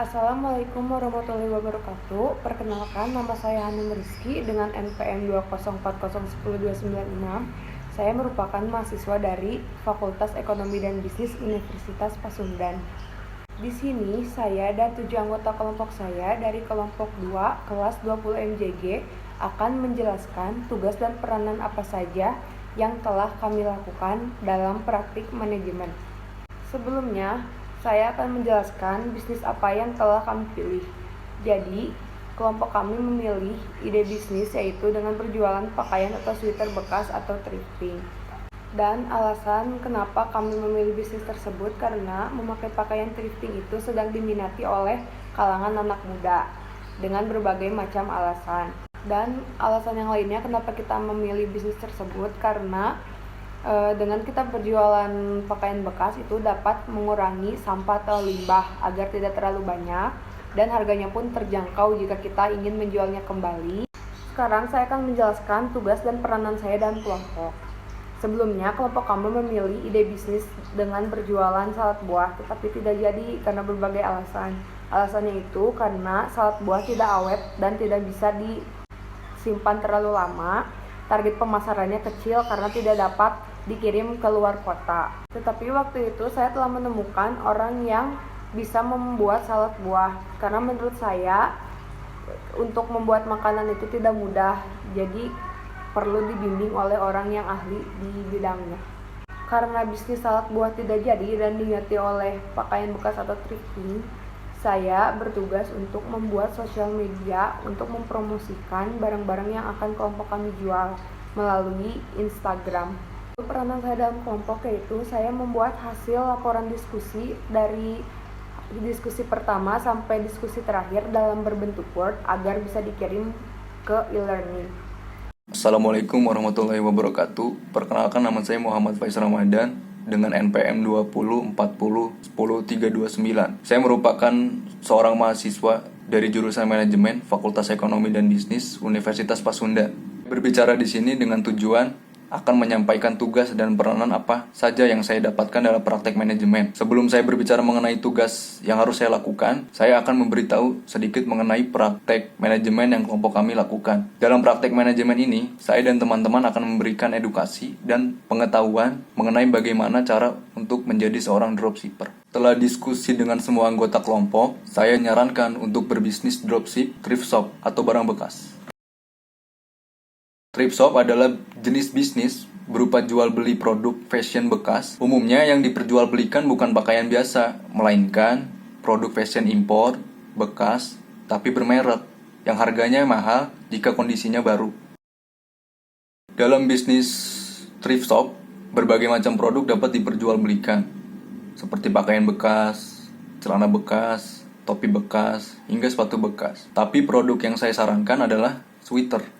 Assalamualaikum warahmatullahi wabarakatuh. Perkenalkan, nama saya Hanum Rizky dengan NPM 204010296. Saya merupakan mahasiswa dari Fakultas Ekonomi dan Bisnis Universitas Pasundan. Di sini saya dan 7 anggota kelompok saya dari kelompok 2 kelas 20 MJG akan menjelaskan tugas dan peranan apa saja yang telah kami lakukan dalam praktik manajemen. Sebelumnya, saya akan menjelaskan bisnis apa yang telah kami pilih. Jadi, kelompok kami memilih ide bisnis yaitu dengan berjualan pakaian atau sweater bekas atau thrifting. Dan alasan kenapa kami memilih bisnis tersebut karena memakai pakaian thrifting itu sedang diminati oleh kalangan anak muda dengan berbagai macam alasan. Dan alasan yang lainnya kenapa kita memilih bisnis tersebut karena dengan kita berjualan pakaian bekas itu dapat mengurangi sampah atau limbah agar tidak terlalu banyak dan harganya pun terjangkau jika kita ingin menjualnya kembali. Sekarang saya akan menjelaskan tugas dan peranan saya dalam kelompok. Sebelumnya kelompok kami memilih ide bisnis dengan berjualan salad buah, tetapi tidak jadi karena berbagai alasan. Alasannya itu karena salad buah tidak awet dan tidak bisa disimpan terlalu lama. Target pemasarannya kecil karena tidak dapat dikirim ke luar kota. Tetapi waktu itu saya telah menemukan orang yang bisa membuat salad buah. Karena menurut saya untuk membuat makanan itu tidak mudah. Jadi perlu dibimbing oleh orang yang ahli di bidangnya. Karena bisnis salad buah tidak jadi dan diganti oleh pakaian bekas atau thrifting, saya bertugas untuk membuat sosial media untuk mempromosikan barang-barang yang akan kelompok kami jual melalui Instagram. Peranan saya dalam kelompok yaitu saya membuat hasil laporan diskusi dari diskusi pertama sampai diskusi terakhir dalam berbentuk Word agar bisa dikirim ke e-learning. Assalamualaikum warahmatullahi wabarakatuh. Perkenalkan, nama saya Muhammad Faiz Ramadan dengan NPM 2040401039. Saya merupakan seorang mahasiswa dari jurusan manajemen Fakultas Ekonomi dan Bisnis Universitas Pasundan. Berbicara di sini dengan tujuan akan menyampaikan tugas dan peranan apa saja yang saya dapatkan dalam praktek manajemen. Sebelum saya berbicara mengenai tugas yang harus saya lakukan, saya akan memberitahu sedikit mengenai praktek manajemen yang kelompok kami lakukan. Dalam praktek manajemen ini, saya dan teman-teman akan memberikan edukasi dan pengetahuan mengenai bagaimana cara untuk menjadi seorang dropshipper. Setelah diskusi dengan semua anggota kelompok, saya menyarankan untuk berbisnis dropship thrift shop atau barang bekas. Thrift shop adalah jenis bisnis berupa jual beli produk fashion bekas. Umumnya yang diperjualbelikan bukan pakaian biasa, melainkan produk fashion impor, bekas, tapi bermerek, yang harganya mahal jika kondisinya baru. Dalam bisnis thrift shop, berbagai macam produk dapat diperjualbelikan, seperti pakaian bekas, celana bekas, topi bekas, hingga sepatu bekas. Tapi produk yang saya sarankan adalah sweater.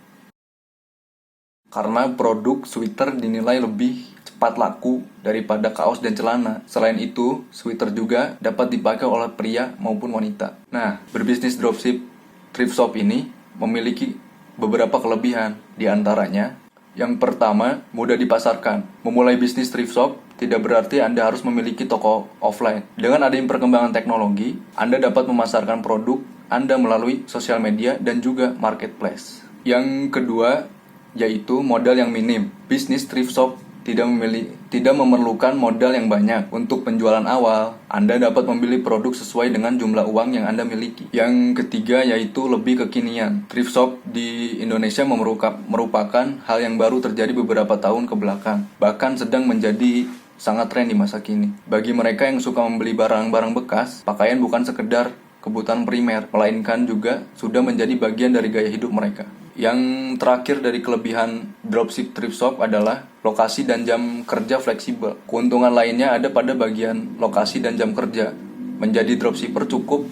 Karena produk sweater dinilai lebih cepat laku daripada kaos dan celana. Selain itu, sweater juga dapat dipakai oleh pria maupun wanita. Nah, berbisnis dropship thrift shop ini memiliki beberapa kelebihan. Di antaranya, yang pertama, mudah dipasarkan. Memulai bisnis thrift shop tidak berarti Anda harus memiliki toko offline. Dengan adanya perkembangan teknologi, Anda dapat memasarkan produk Anda melalui sosial media dan juga marketplace. Yang kedua, yaitu modal yang minim. Bisnis thrift shop tidak memerlukan modal yang banyak. Untuk penjualan awal, Anda dapat memilih produk sesuai dengan jumlah uang yang Anda miliki. Yang ketiga yaitu lebih kekinian. Thrift shop di Indonesia merupakan hal yang baru terjadi beberapa tahun ke belakang. Bahkan sedang menjadi sangat tren di masa kini. Bagi mereka yang suka membeli barang-barang bekas, pakaian bukan sekedar kebutuhan primer, melainkan juga sudah menjadi bagian dari gaya hidup mereka. Yang terakhir dari kelebihan dropship thrift shop adalah lokasi dan jam kerja fleksibel. Keuntungan lainnya ada pada bagian lokasi dan jam kerja. Menjadi dropshipper cukup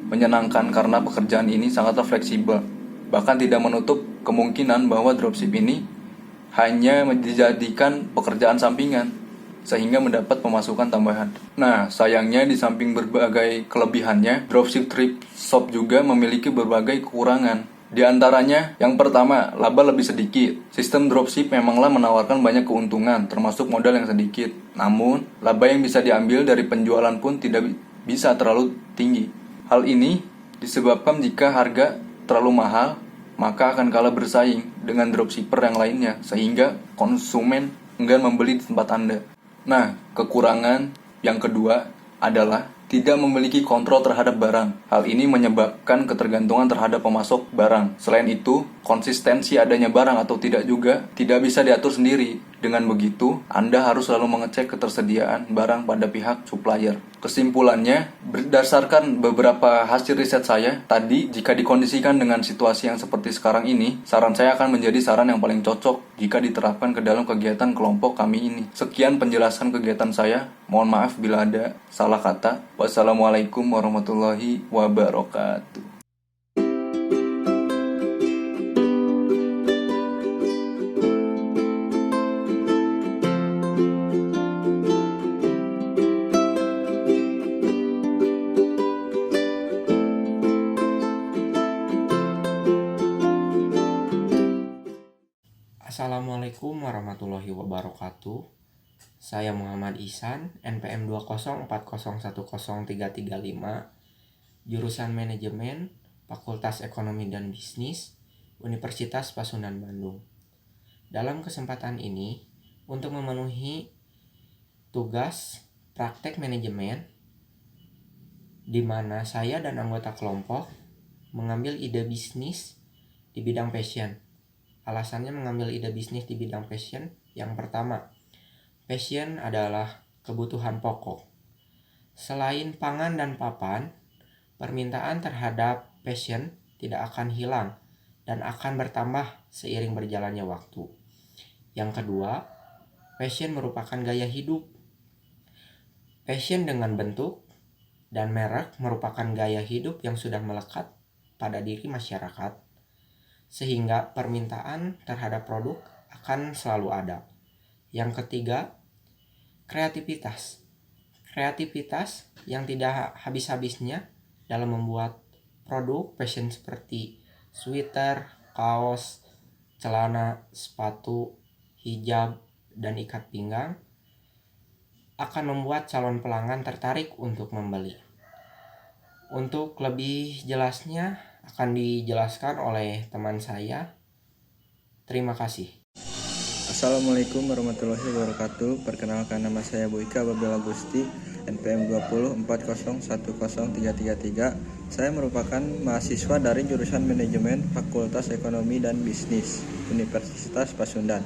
menyenangkan karena pekerjaan ini sangatlah fleksibel. Bahkan tidak menutup kemungkinan bahwa dropship ini hanya dijadikan pekerjaan sampingan, sehingga mendapat pemasukan tambahan. Nah, sayangnya di samping berbagai kelebihannya, dropship thrift shop juga memiliki berbagai kekurangan. Di antaranya, yang pertama, laba lebih sedikit. Sistem dropship memanglah menawarkan banyak keuntungan, termasuk modal yang sedikit. Namun, laba yang bisa diambil dari penjualan pun tidak bisa terlalu tinggi. Hal ini disebabkan jika harga terlalu mahal, maka akan kalah bersaing dengan dropshipper yang lainnya, sehingga konsumen enggan membeli di tempat Anda. Nah, kekurangan yang kedua adalah tidak memiliki kontrol terhadap barang. Hal ini menyebabkan ketergantungan terhadap pemasok barang. Selain itu, konsistensi adanya barang atau tidak juga tidak bisa diatur sendiri. Dengan begitu, Anda harus selalu mengecek ketersediaan barang pada pihak supplier. Kesimpulannya, berdasarkan beberapa hasil riset saya, tadi jika dikondisikan dengan situasi yang seperti sekarang ini, saran saya akan menjadi saran yang paling cocok jika diterapkan ke dalam kegiatan kelompok kami ini. Sekian penjelasan kegiatan saya. Mohon maaf bila ada salah kata. Wassalamualaikum warahmatullahi wabarakatuh. Assalamualaikum warahmatullahi wabarakatuh. Saya Muhammad Ihsan, NPM 204010335, jurusan Manajemen, Fakultas Ekonomi dan Bisnis, Universitas Pasundan Bandung. Dalam kesempatan ini, untuk memenuhi tugas praktek manajemen, di mana saya dan anggota kelompok mengambil ide bisnis di bidang passion. Alasannya mengambil ide bisnis di bidang passion, yang pertama, passion adalah kebutuhan pokok. Selain pangan dan papan, permintaan terhadap passion tidak akan hilang dan akan bertambah seiring berjalannya waktu. Yang kedua, passion merupakan gaya hidup. Passion dengan bentuk dan merek merupakan gaya hidup yang sudah melekat pada diri masyarakat, sehingga permintaan terhadap produk akan selalu ada. Yang ketiga, kreativitas. Kreativitas yang tidak habis-habisnya dalam membuat produk fashion seperti sweater, kaos, celana, sepatu, hijab, dan ikat pinggang akan membuat calon pelanggan tertarik untuk membeli. Untuk lebih jelasnya akan dijelaskan oleh teman saya. Terima kasih. Assalamualaikum warahmatullahi wabarakatuh. Perkenalkan, nama saya Boyka Babel Agusti, NPM 2040410333. Saya merupakan mahasiswa dari jurusan Manajemen Fakultas Ekonomi dan Bisnis Universitas Pasundan.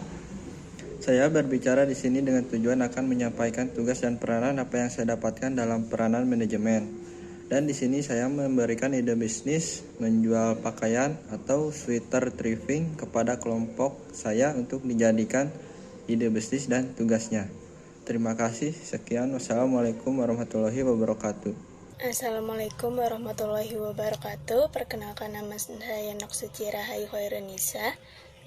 Saya berbicara di sini dengan tujuan akan menyampaikan tugas dan peranan apa yang saya dapatkan dalam peranan manajemen. Dan di sini saya memberikan ide bisnis menjual pakaian atau sweater thrifting kepada kelompok saya untuk dijadikan ide bisnis dan tugasnya. Terima kasih. Sekian. Wassalamualaikum warahmatullahi wabarakatuh. Assalamualaikum warahmatullahi wabarakatuh. Perkenalkan, nama saya Noksuci Rahayu Khairunisa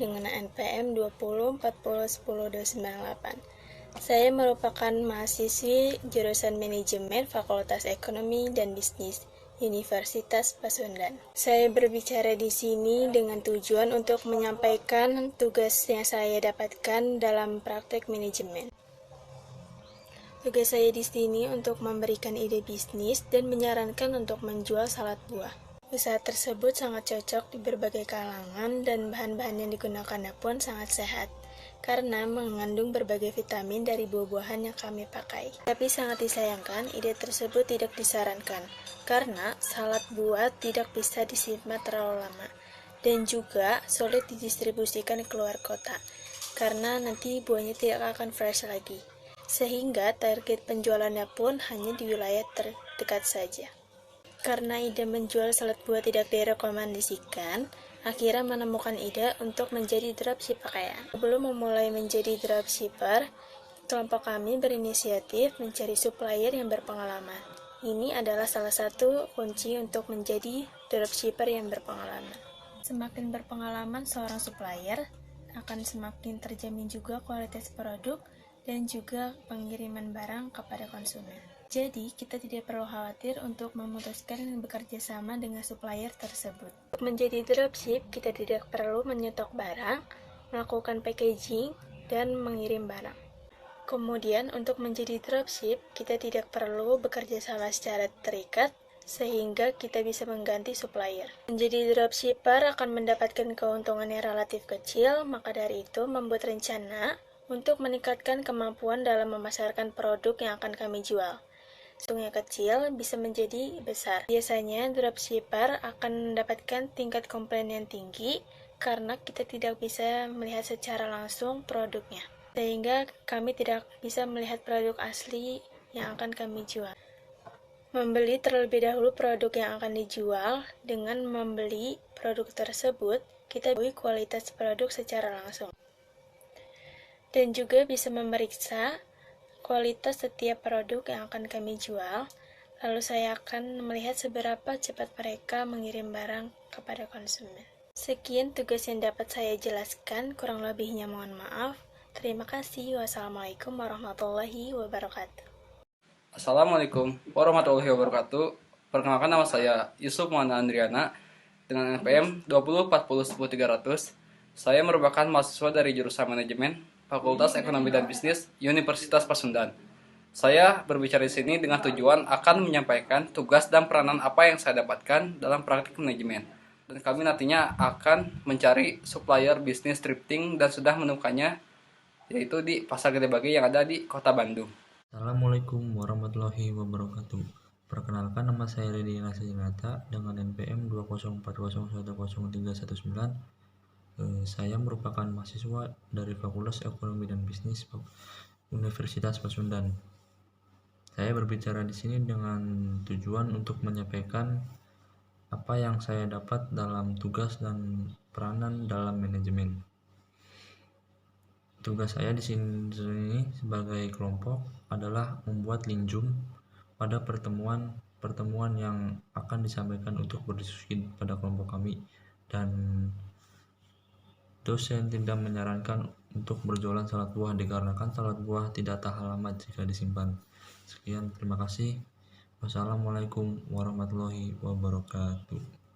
dengan NPM 2040101028. Saya merupakan mahasiswi jurusan Manajemen Fakultas Ekonomi dan Bisnis Universitas Pasundan. Saya berbicara di sini dengan tujuan untuk menyampaikan tugas yang saya dapatkan dalam praktek manajemen. Tugas saya di sini untuk memberikan ide bisnis dan menyarankan untuk menjual salad buah. Usaha tersebut sangat cocok di berbagai kalangan dan bahan-bahan yang digunakannya pun sangat sehat, karena mengandung berbagai vitamin dari buah-buahan yang kami pakai. Tapi sangat disayangkan, ide tersebut tidak disarankan, karena salad buah tidak bisa disimpan terlalu lama, dan juga sulit didistribusikan keluar kota, karena nanti buahnya tidak akan fresh lagi, sehingga target penjualannya pun hanya di wilayah terdekat saja. Karena ide menjual salad buah tidak direkomendasikan, akhirnya menemukan ide untuk menjadi dropship pakaian. Sebelum memulai menjadi dropshipper, kelompok kami berinisiatif mencari supplier yang berpengalaman. Ini adalah salah satu kunci untuk menjadi dropshipper yang berpengalaman. Semakin berpengalaman seorang supplier, akan semakin terjamin juga kualitas produk dan juga pengiriman barang kepada konsumen. Jadi, kita tidak perlu khawatir untuk memutuskan bekerja sama dengan supplier tersebut. Untuk menjadi dropship, kita tidak perlu menyetok barang, melakukan packaging, dan mengirim barang. Kemudian, untuk menjadi dropship, kita tidak perlu bekerja sama secara terikat, sehingga kita bisa mengganti supplier. Menjadi dropshipper akan mendapatkan keuntungan yang relatif kecil, maka dari itu membuat rencana untuk meningkatkan kemampuan dalam memasarkan produk yang akan kami jual. Untungnya kecil bisa menjadi besar. Biasanya dropshipper akan mendapatkan tingkat komplain yang tinggi karena kita tidak bisa melihat secara langsung produknya, sehingga kami tidak bisa melihat produk asli yang akan kami jual. Membeli terlebih dahulu produk yang akan dijual. Dengan membeli produk tersebut, kita tahu kualitas produk secara langsung. Dan juga bisa memeriksa kualitas setiap produk yang akan kami jual. Lalu saya akan melihat seberapa cepat mereka mengirim barang kepada konsumen. Sekian tugas yang dapat saya jelaskan, kurang lebihnya mohon maaf. Terima kasih. Wassalamualaikum warahmatullahi wabarakatuh. Assalamualaikum warahmatullahi wabarakatuh. Perkenalkan, nama saya Yusuf Muhammad Andriana dengan NPM 204010-300. Saya merupakan mahasiswa dari jurusan Manajemen Fakultas Ekonomi dan Bisnis Universitas Pasundan. Saya berbicara di sini dengan tujuan akan menyampaikan tugas dan peranan apa yang saya dapatkan dalam praktik manajemen. Dan kami nantinya akan mencari supplier bisnis thrifting dan sudah menemukannya, yaitu di Pasar Gede Bage yang ada di Kota Bandung. Assalamualaikum warahmatullahi wabarakatuh. Perkenalkan, nama saya Redi Nasajenata dengan NPM 2040101319. Saya merupakan mahasiswa dari Fakultas Ekonomi dan Bisnis Universitas Pasundan. Saya berbicara di sini dengan tujuan untuk menyampaikan apa yang saya dapat dalam tugas dan peranan dalam manajemen. Tugas saya di sini sebagai kelompok adalah membuat link Zoom pada pertemuan yang akan disampaikan untuk berdiskusi pada kelompok kami, dan dosen tidak menyarankan untuk berjualan salad buah dikarenakan salad buah tidak tahan lama jika disimpan. Sekian, terima kasih. Wassalamualaikum warahmatullahi wabarakatuh.